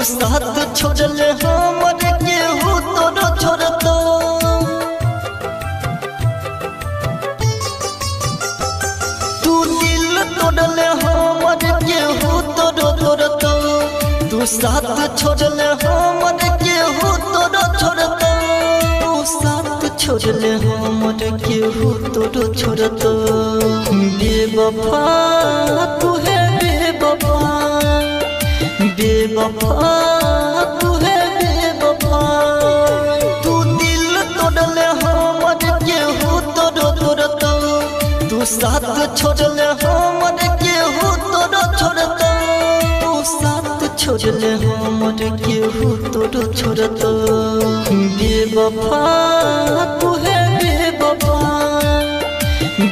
साथ छोड़ले हमर केहू तोर छोड़तो तू दिल तोड़ले हमर केहू तोर छोड़तो तू साथ छोड़ले हमर केहू तोर छोड़तो तू साथ छोड़ले हमर केहू तोर छोड़तो बेवफा तू है बेवफा बेवफा तू है बेवफा तू दिल तोड़ले हमर केहू तोर छोड़तो तू साथ छोड़ले हमर केहू तोर छोड़तो तू साथ छोड़ले हमर केहू तोर छोड़तो बेवफा तू है बेवफा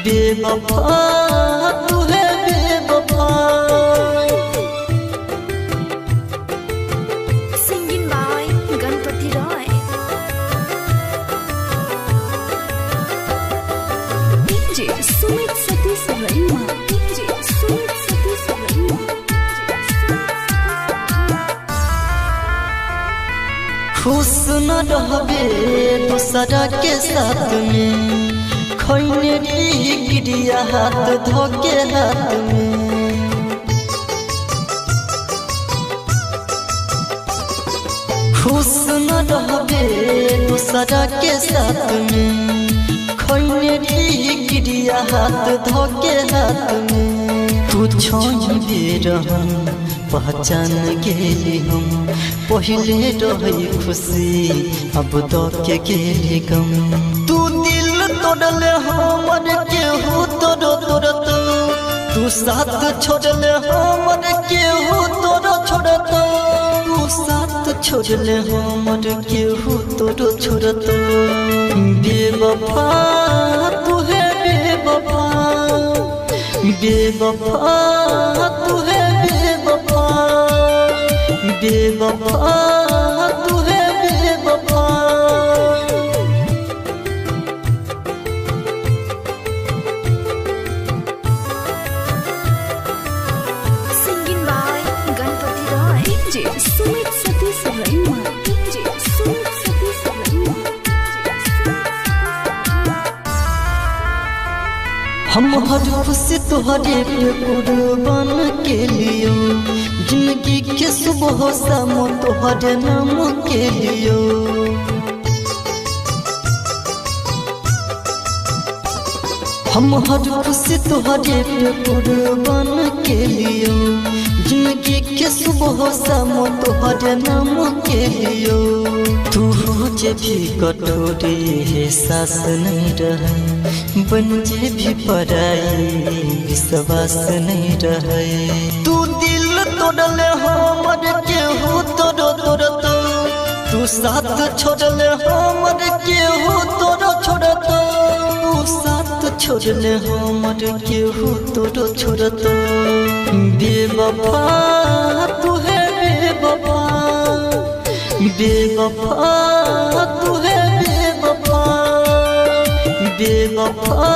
बेवफा तू है बेवफा। Singing by Ganpati Roy. DJ Sumit Satish Rema. DJ Sumit Satish Rema. खुश न रहबे दूसरा के साथ में खैने गिरिया हाथ धोके हाथ में खुश न रहबे दूसरा के साथ में खैने गिरिया हाथ धोके हाथ में तू छोड़बे रहम पहचान गेली हम पहले रही खुशी अब तो के गेली गम तू दिल तोड़ले हमर केहू तोर छोड़तो तू साथ छोड़ले हमर केहू तोर छोड़तो तू साथ छोड़ले हमर केहू तोर छोड़तो बेवफा तू है बेवफा बेवफा तू है बेवफा बेवफा तू है बेवफा। Singing by Ganpati Roy. DJ Sumit Satish Rema. DJ Sumit Satish Rema. हम हर खुशी तुहरे पे कुर्बान के लियो जिंदगी के सुबह शाम तुहरे नाम के लियो हम हर खुशी तुहरे पे कुर्बान के लियो जिंदगी के सुबह शाम तुहरे नाम के लियो तू जे भी कठोरी है सास नहीं रहे बन जे भी पराई विश्वास नहीं रहे तू दिल तोड़ले हमर केहू तोर छोड़तो तू साथ छोड़ले हमर केहू तोर छोड़तो तू साथ छोड़ले हमर केहू तोर छोड़तो बेवफा तू है बेवफा बेवफा तू है बेवफा बेवफा।